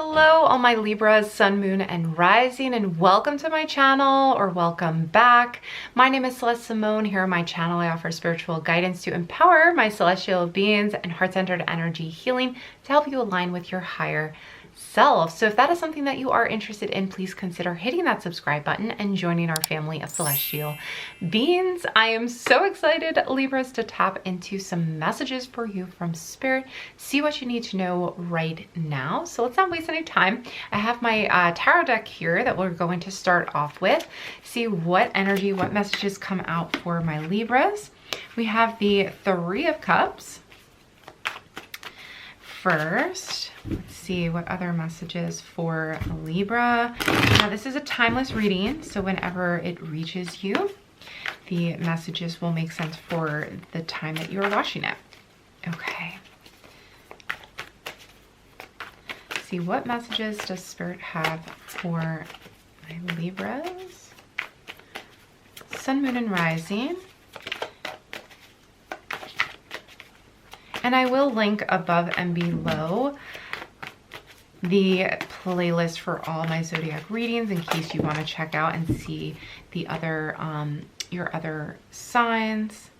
Hello, all my Libras, Sun, Moon, and Rising, and welcome to my channel, or welcome back. My name is Celeste Simone. Here on my channel, I offer spiritual guidance to empower my celestial beings and heart-centered energy healing to help you align with your higher self. So if that is something that you are interested in, please consider hitting that subscribe button and joining our family of celestial beings. I am so excited, Libras, to tap into some messages for you from Spirit, see what you need to know right now. So let's not waste any time. I have my tarot deck here that we're going to start off with, see what energy, what messages come out for my Libras. We have the Three of Cups first. Let's see what other messages for Libra. Now, this is a timeless reading, so whenever it reaches you, the messages will make sense for the time that you are watching it. Okay. Let's see, what messages does Spirit have for my Libras? Sun, Moon, and Rising. And I will link above and below the playlist for all my Zodiac readings in case you want to check out and see the other, your other signs.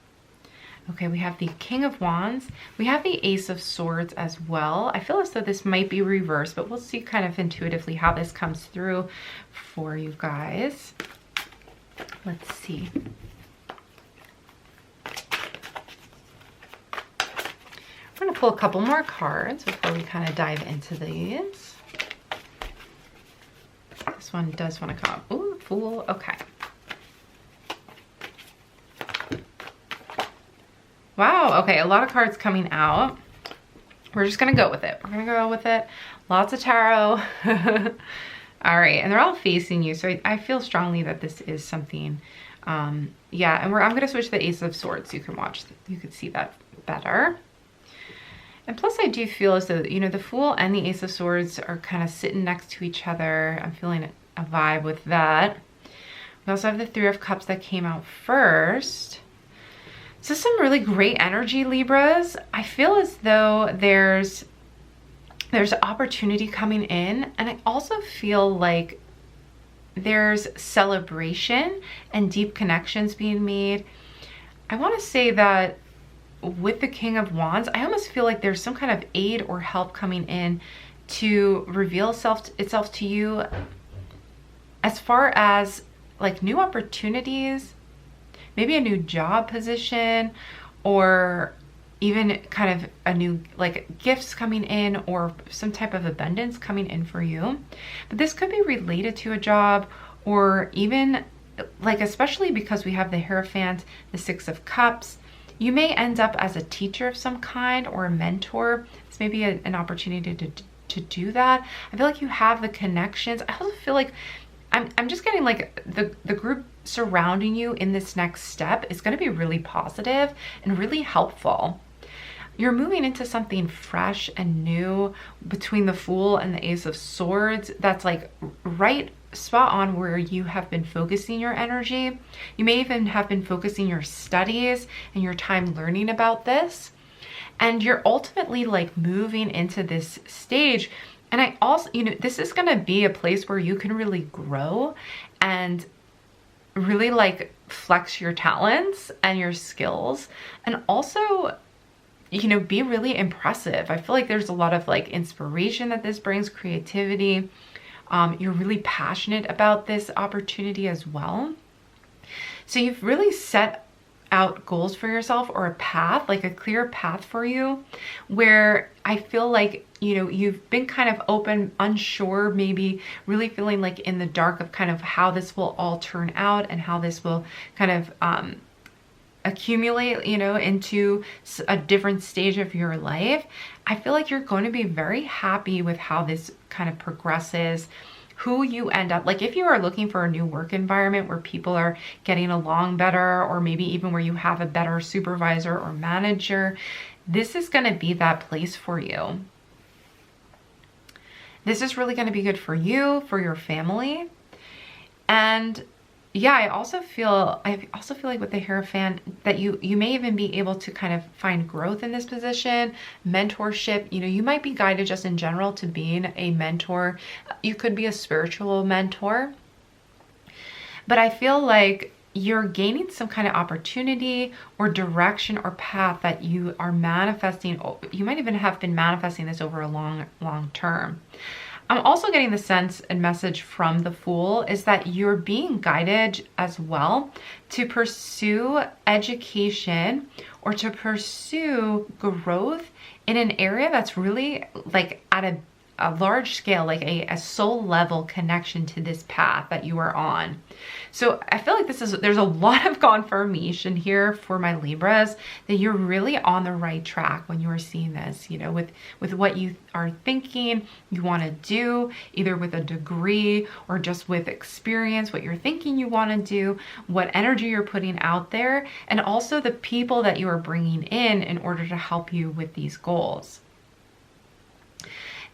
Okay, we have the King of Wands. We have the Ace of Swords as well. I feel as though this might be reversed, but we'll see kind of intuitively how this comes through for you guys. Let's see. I'm going to pull a couple more cards before we kind of dive into these. This one does want to come up. Ooh, Fool. Okay. Wow. Okay. A lot of cards coming out. We're just going to go with it. We're going to go with it. Lots of tarot. All right. And they're all facing you. So I feel strongly that this is something. Yeah. And I'm going to switch to the Ace of Swords so you can watch. You can see that better. And plus I do feel as though, you know, the Fool and the Ace of Swords are kind of sitting next to each other. I'm feeling a vibe with that. We also have the Three of Cups that came out first. So some really great energy, Libras. I feel as though there's opportunity coming in. And I also feel like there's celebration and deep connections being made. I want to say that with the King of Wands, I almost feel like there's some kind of aid or help coming in to reveal itself to you as far as like new opportunities, maybe a new job position, or even kind of a new like gifts coming in, or some type of abundance coming in for you. But this could be related to a job, or even like, especially because we have the Hierophant, the Six of Cups. You may end up as a teacher of some kind or a mentor. This may be an opportunity to do that. I feel like you have the connections. I also feel like I'm just getting like the group surrounding you in this next step is going to be really positive and really helpful. You're moving into something fresh and new between the Fool and the Ace of Swords. That's like right spot on where you have been focusing your energy. You may even have been focusing your studies and your time learning about this. And you're ultimately like moving into this stage. And I also, you know, this is going to be a place where you can really grow and really like flex your talents and your skills, and also, you know, be really impressive. I feel like there's a lot of like inspiration that this brings, creativity. You're really passionate about this opportunity as well. So you've really set out goals for yourself, or a path, like a clear path for you, where I feel like, you know, you've been kind of open, unsure, maybe really feeling like in the dark of kind of how this will all turn out and how this will kind of accumulate, you know, into a different stage of your life. I feel like you're going to be very happy with how this kind of progresses, who you end up, like if you are looking for a new work environment where people are getting along better, or maybe even where you have a better supervisor or manager, this is going to be that place for you. This is really going to be good for you, for your family. And yeah, I also feel like with the Hierophant that you may even be able to kind of find growth in this position, mentorship. You know, you might be guided just in general to being a mentor. You could be a spiritual mentor. But I feel like you're gaining some kind of opportunity or direction or path that you are manifesting. You might even have been manifesting this over a long term. I'm also getting the sense and message from the Fool is that you're being guided as well to pursue education or to pursue growth in an area that's really like at a large scale, like a soul level connection to this path that you are on. So I feel like there's a lot of confirmation here for my Libras that you're really on the right track when you are seeing this, you know, with what you are thinking you want to do, either with a degree or just with experience, what you're thinking you want to do, what energy you're putting out there, and also the people that you are bringing in order to help you with these goals.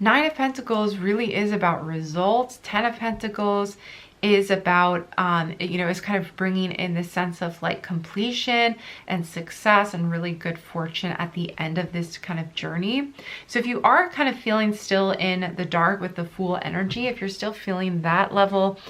9 of Pentacles really is about results. 10 of Pentacles is about, you know, is kind of bringing in the sense of like completion and success and really good fortune at the end of this kind of journey. So if you are kind of feeling still in the dark with the Fool energy, if you're still feeling that level,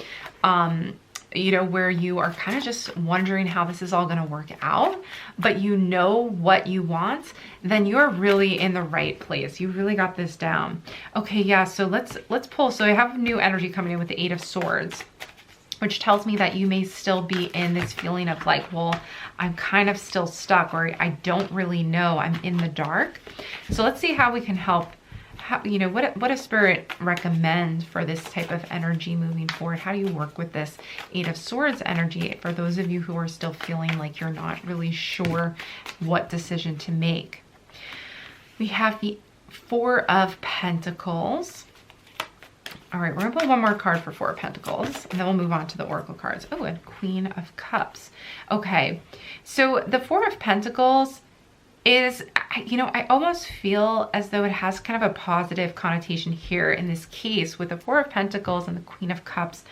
you know, where you are kind of just wondering how this is all going to work out, but you know what you want, then you're really in the right place. You really got this down. Okay, yeah, so let's pull. So I have new energy coming in with the 8 of Swords, which tells me that you may still be in this feeling of like, well, I'm kind of still stuck, or I don't really know, I'm in the dark. So let's see how we can help. How, you know, what a Spirit recommends for this type of energy moving forward. How do you work with this 8 of Swords energy for those of you who are still feeling like you're not really sure what decision to make? We have the 4 of Pentacles. All right, we're gonna pull one more card for 4 of Pentacles, and then we'll move on to the Oracle cards. Oh, and Queen of Cups. Okay, so the 4 of Pentacles is, you know, I almost feel as though it has kind of a positive connotation here in this case with the 4 of Pentacles and the Queen of Cups.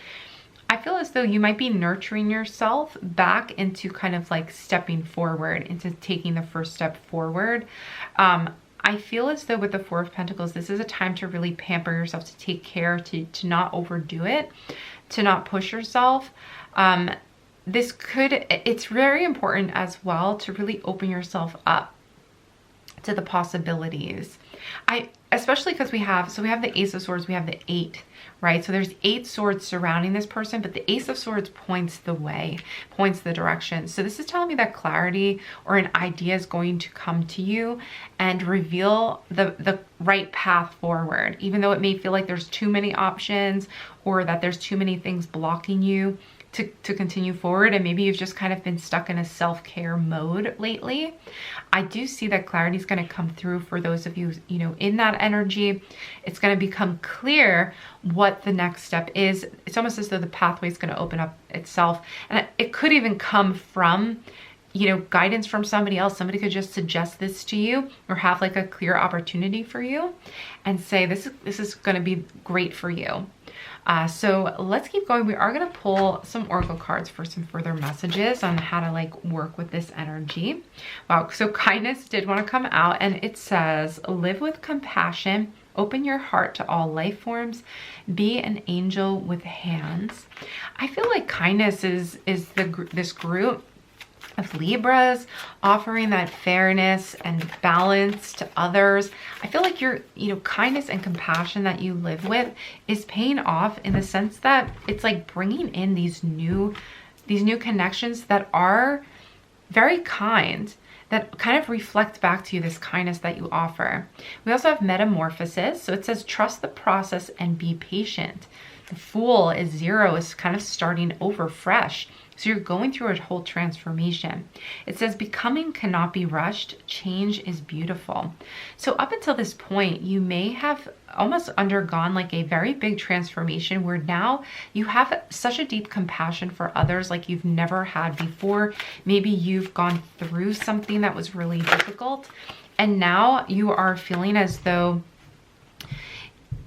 I feel as though you might be nurturing yourself back into kind of like stepping forward, into taking the first step forward. I feel as though with the 4 of Pentacles, this is a time to really pamper yourself, to take care, to not overdo it, to not push yourself. It's very important as well to really open yourself up to the possibilities. Especially because we have the Ace of Swords, we have the 8, right? So there's 8 swords surrounding this person, but the Ace of Swords points the way, points the direction. So this is telling me that clarity or an idea is going to come to you and reveal the right path forward, even though it may feel like there's too many options or that there's too many things blocking you to continue forward, and maybe you've just kind of been stuck in a self-care mode lately. I do see that clarity is going to come through for those of you, you know, in that energy. It's going to become clear what the next step is. It's almost as though the pathway is going to open up itself, and it could even come from, you know, guidance from somebody else. Somebody could just suggest this to you or have like a clear opportunity for you and say, this is going to be great for you. So let's keep going. We are going to pull some Oracle cards for some further messages on how to like work with this energy. Wow. So kindness did want to come out, and it says, live with compassion, open your heart to all life forms, be an angel with hands. I feel like kindness is this group of Libras offering that fairness and balance to others. I feel like you know, kindness and compassion that you live with is paying off in the sense that it's like bringing in these new connections that are very kind, that kind of reflect back to you this kindness that you offer. We also have metamorphosis. So it says, trust the process and be patient. The Fool is 0, is kind of starting over fresh. So you're going through a whole transformation. It says becoming cannot be rushed. Change is beautiful. So up until this point, you may have almost undergone like a very big transformation where now you have such a deep compassion for others like you've never had before. Maybe you've gone through something that was really difficult, and now you are feeling as though,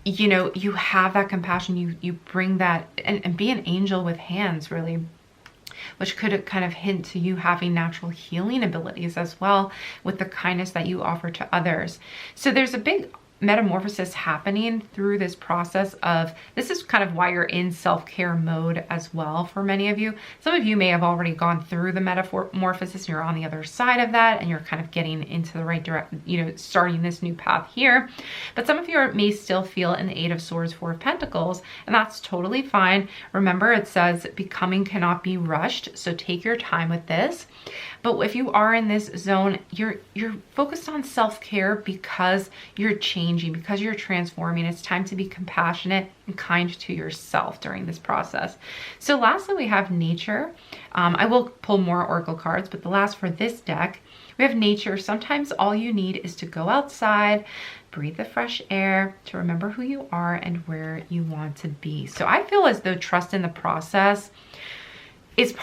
you know, you have that compassion, you bring that, and be an angel with hands, really. which could kind of hint to you having natural healing abilities as well with the kindness that you offer to others. So there's a big metamorphosis happening through this process of, this is kind of why you're in self-care mode as well for many of you. Some of you may have already gone through the metamorphosis and you're on the other side of that and you're kind of getting into the right direction, you know, starting this new path here. But some of you may still feel in the Eight of Swords, Four of Pentacles, and that's totally fine. Remember, it says becoming cannot be rushed, so take your time with this. But if you are in this zone, you're focused on self-care because you're changing, because you're transforming. It's time to be compassionate and kind to yourself during this process. So lastly, we have nature. I will pull more oracle cards, but the last for this deck, we have nature. Sometimes all you need is to go outside, breathe the fresh air, to remember who you are and where you want to be. So I feel as though trust in the process is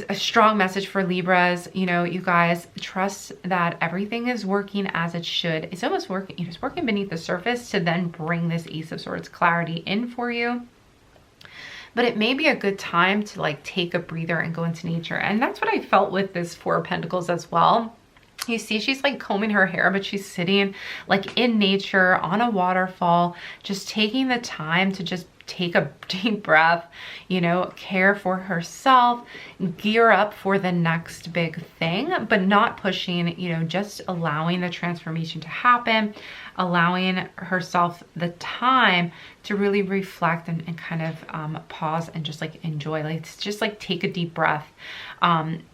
a strong message for Libras. You know, you guys, trust that everything is working as it should. It's almost working, you know, it's working beneath the surface to then bring this Ace of Swords clarity in for you. But it may be a good time to like take a breather and go into nature. And that's what I felt with this Four of Pentacles as well. You see, she's like combing her hair, but she's sitting like in nature on a waterfall, just taking the time to just take a deep breath, you know, care for herself, gear up for the next big thing, but not pushing, you know, just allowing the transformation to happen, allowing herself the time to really reflect and kind of pause and just like enjoy, like just like take a deep breath.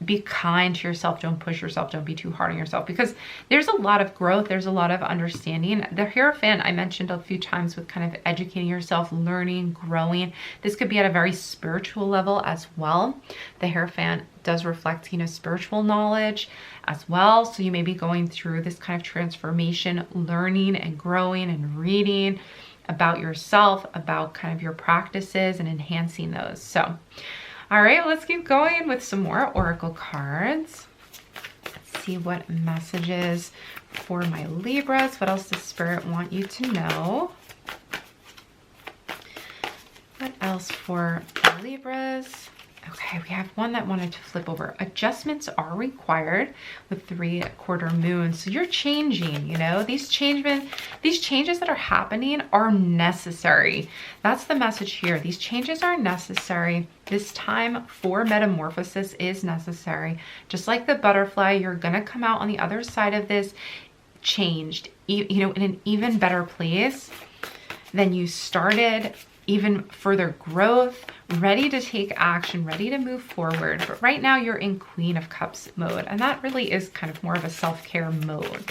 Be kind to yourself. Don't push yourself. Don't be too hard on yourself, because there's a lot of growth. There's a lot of understanding. The Hierophant I mentioned a few times with kind of educating yourself, learning, growing. This could be at a very spiritual level as well. The Hierophant does reflect, you know, spiritual knowledge as well. So you may be going through this kind of transformation, learning and growing and reading about yourself, about kind of your practices and enhancing those. So, all right, let's keep going with some more oracle cards. Let's see what messages for my Libras. What else does Spirit want you to know? What else for Libras? Okay, we have one that wanted to flip over. Adjustments are required with 3/4 moon. So you're changing, you know, these changes that are happening are necessary. That's the message here. These changes are necessary. This time for metamorphosis is necessary. Just like the butterfly, you're gonna come out on the other side of this changed, you know, in an even better place than you started, even further growth, ready to take action, ready to move forward. But right now you're in Queen of Cups mode, and that really is kind of more of a self-care mode.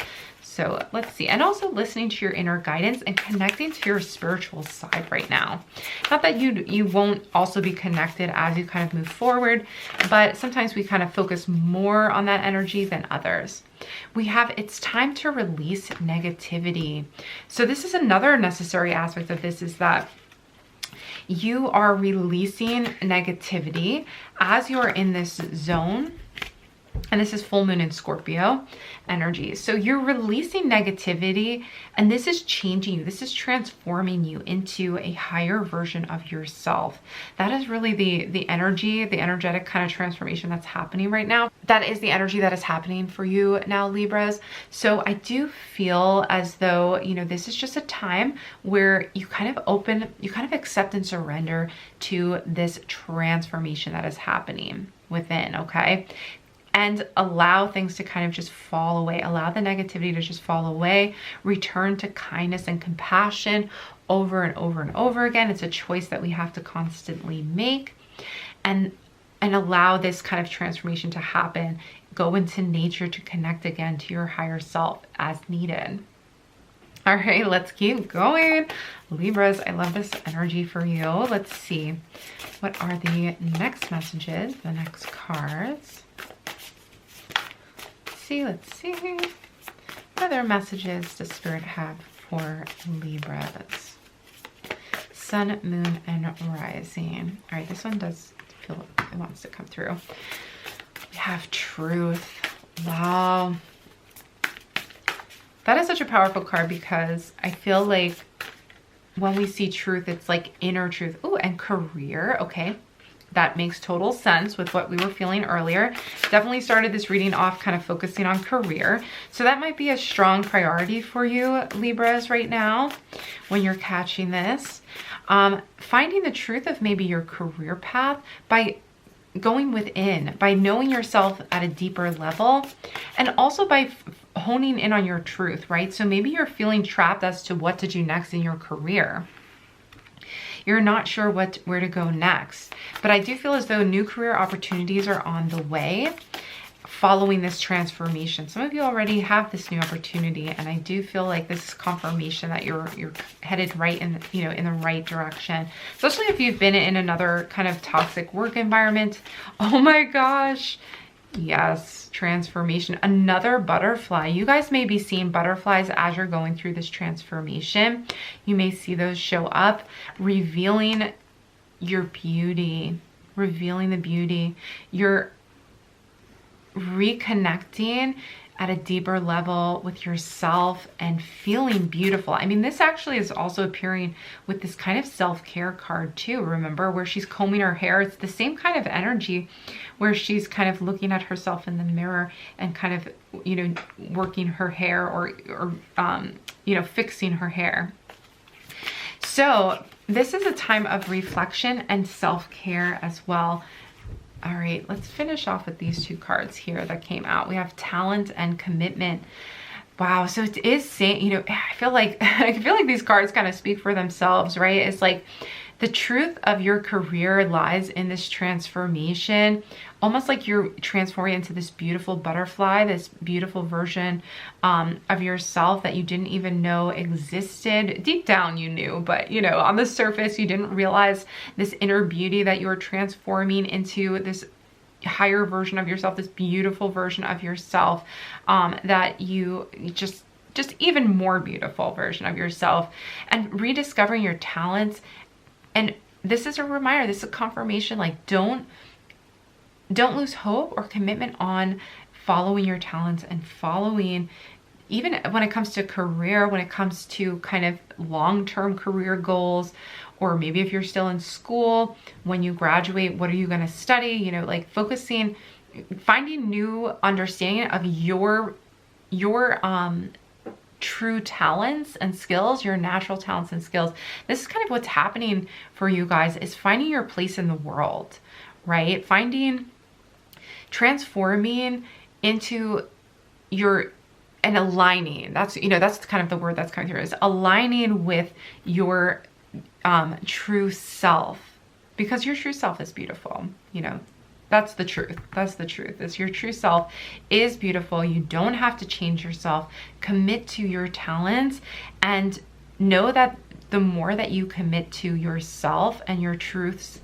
So let's see. And also listening to your inner guidance and connecting to your spiritual side right now. Not that you won't also be connected as you kind of move forward, but sometimes we kind of focus more on that energy than others. We have, it's time to release negativity. So this is another necessary aspect of this, is that you are releasing negativity as you're in this zone. And this is full moon in Scorpio energy. So you're releasing negativity, and this is changing you. This is transforming you into a higher version of yourself. That is really the energy, the energetic kind of transformation that's happening right now. That is the energy that is happening for you now, Libras. So I do feel as though, you know, this is just a time where you kind of accept and surrender to this transformation that is happening within, okay? And allow things to kind of just fall away. Allow the negativity to just fall away. Return to kindness and compassion over and over and over again. It's a choice that we have to constantly make. And allow this kind of transformation to happen. Go into nature to connect again to your higher self as needed. All right, let's keep going. Libras, I love this energy for you. Let's see. What are the next messages, the next cards? Let's see. What other messages does Spirit have for Libras? Sun, moon, and rising. All right, this one does feel it wants to come through. We have truth. Wow. That is such a powerful card, because I feel like when we see truth, it's like inner truth. Oh, and career. Okay. that makes total sense with what we were feeling earlier. Definitely started this reading off kind of focusing on career. So that might be a strong priority for you, Libras, right now when you're catching this. Finding the truth of maybe your career path by going within, by knowing yourself at a deeper level, and also by honing in on your truth, right? So maybe you're feeling trapped as to what to do next in your career. You're not sure where to go next. But I do feel as though new career opportunities are on the way following this transformation. Some of you already have this new opportunity, and I do feel like this is confirmation that you're headed right in, you know, in the right direction. Especially if you've been in another kind of toxic work environment. Oh my gosh. Yes, transformation. Another butterfly. You guys may be seeing butterflies as you're going through this transformation. You may see those show up, revealing your beauty, revealing the beauty. You're reconnecting at a deeper level with yourself and feeling beautiful. I mean, this actually is also appearing with this kind of self-care card too, remember, where she's combing her hair. It's the same kind of energy where she's kind of looking at herself in the mirror and kind of, you know, working her hair or you know, fixing her hair. So this is a time of reflection and self-care as well. All right, let's finish off with these two cards here that came out. We have talent and commitment. Wow, so it is saying, you know, I feel like these cards kind of speak for themselves, right? It's like the truth of your career lies in this transformation, almost like you're transforming into this beautiful butterfly, this beautiful version of yourself that you didn't even know existed. Deep down you knew, but you know, on the surface you didn't realize this inner beauty that you were transforming into this higher version of yourself, this beautiful version of yourself, that you just even more beautiful version of yourself, and rediscovering your talents. And this is a reminder, this is a confirmation, like don't lose hope or commitment on following your talents and following, even when it comes to career, when it comes to kind of long-term career goals, or maybe if you're still in school, when you graduate, what are you going to study? You know, like focusing, finding new understanding of your true talents and skills, your natural talents and skills. This is kind of what's happening for you guys, is finding your place in the world, right? Transforming into and aligning. That's, you know, that's kind of the word that's coming through, is aligning with your true self, because your true self is beautiful. You know, that's the truth. That's the truth, is your true self is beautiful. You don't have to change yourself. Commit to your talents, and know that the more that you commit to yourself and your truth,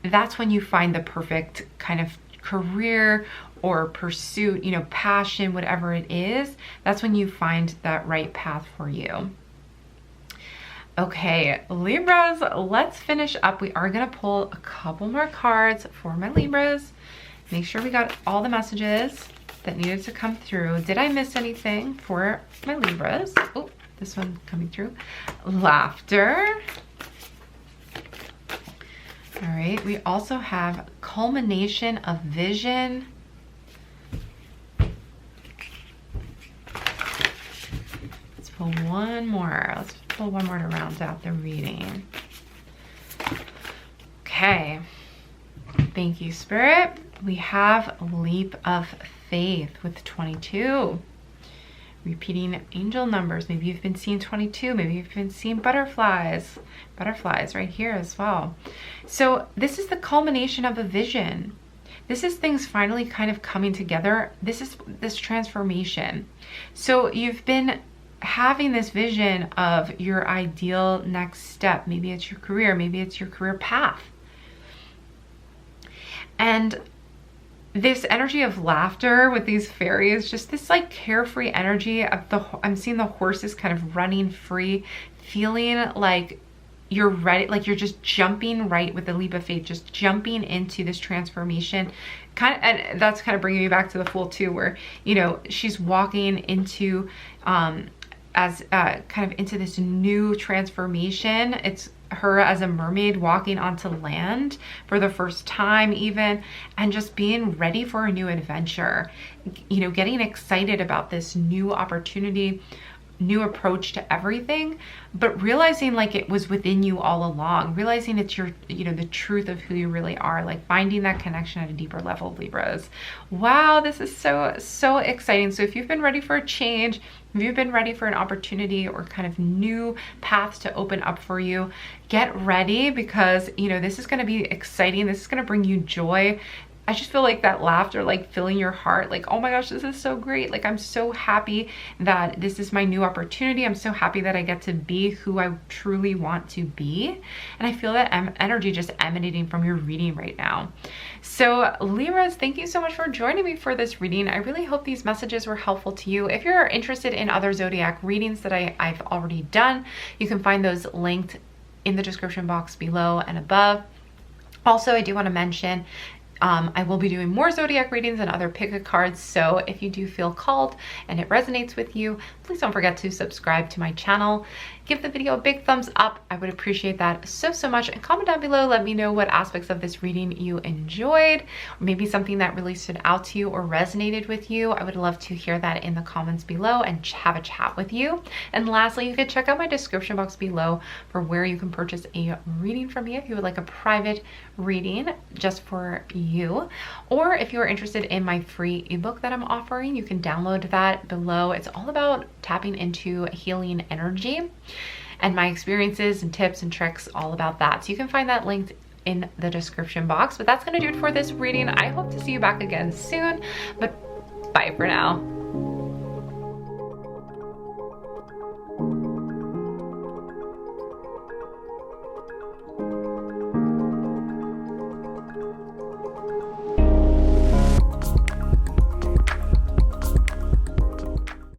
that's when you find the perfect kind of career or pursuit, you know, passion, whatever it is. That's when you find that right path for you. Okay, Libras, let's finish up. We are going to pull a couple more cards for my Libras. Make sure we got all the messages that needed to come through. Did I miss anything for my Libras? Oh, this one coming through. Laughter. All right, we also have culmination of vision. Let's pull one more. Let's pull one more to round out the reading. Okay. Thank you, Spirit. We have leap of faith with 22. Repeating angel numbers. Maybe you've been seeing 22. Maybe you've been seeing butterflies. Butterflies right here as well. So this is the culmination of a vision. This is things finally kind of coming together. This is this transformation. So you've been having this vision of your ideal next step. Maybe it's your career. Maybe it's your career path. And this energy of laughter with these fairies, just this like carefree energy of I'm seeing the horses kind of running free, feeling like you're ready, like you're just jumping right with the leap of faith, just jumping into this transformation. And that's kind of bringing me back to the Fool too, where, you know, she's walking into, kind of into this new transformation. It's her as a mermaid walking onto land for the first time even, and just being ready for a new adventure, you know, getting excited about this new opportunity, new approach to everything, but realizing like it was within you all along, realizing it's your, you know, the truth of who you really are, like finding that connection at a deeper level, Libras. Wow, this is so exciting. So if you've been ready for a change, if you've been ready for an opportunity or kind of new paths to open up for you, get ready, because, you know, this is going to be exciting. This is going to bring you joy. I just feel like that laughter, like filling your heart, like, oh my gosh, this is so great. Like, I'm so happy that this is my new opportunity. I'm so happy that I get to be who I truly want to be. And I feel that energy just emanating from your reading right now. So Libras, thank you so much for joining me for this reading. I really hope these messages were helpful to you. If you're interested in other Zodiac readings that I've already done, you can find those linked in the description box below and above. Also, I do want to mention, I will be doing more Zodiac readings and other pick-a cards, so if you do feel called and it resonates with you, please don't forget to subscribe to my channel. Give the video a big thumbs up. I would appreciate that so much. And comment down below, let me know what aspects of this reading you enjoyed, or maybe something that really stood out to you or resonated with you. I would love to hear that in the comments below and have a chat with you. And lastly, you can check out my description box below for where you can purchase a reading from me if you would like a private reading just for you. Or if you are interested in my free ebook that I'm offering, you can download that below. It's all about tapping into healing energy and my experiences and tips and tricks all about that. So you can find that linked in the description box. But that's going to do it for this reading. I hope to see you back again soon, but bye for now.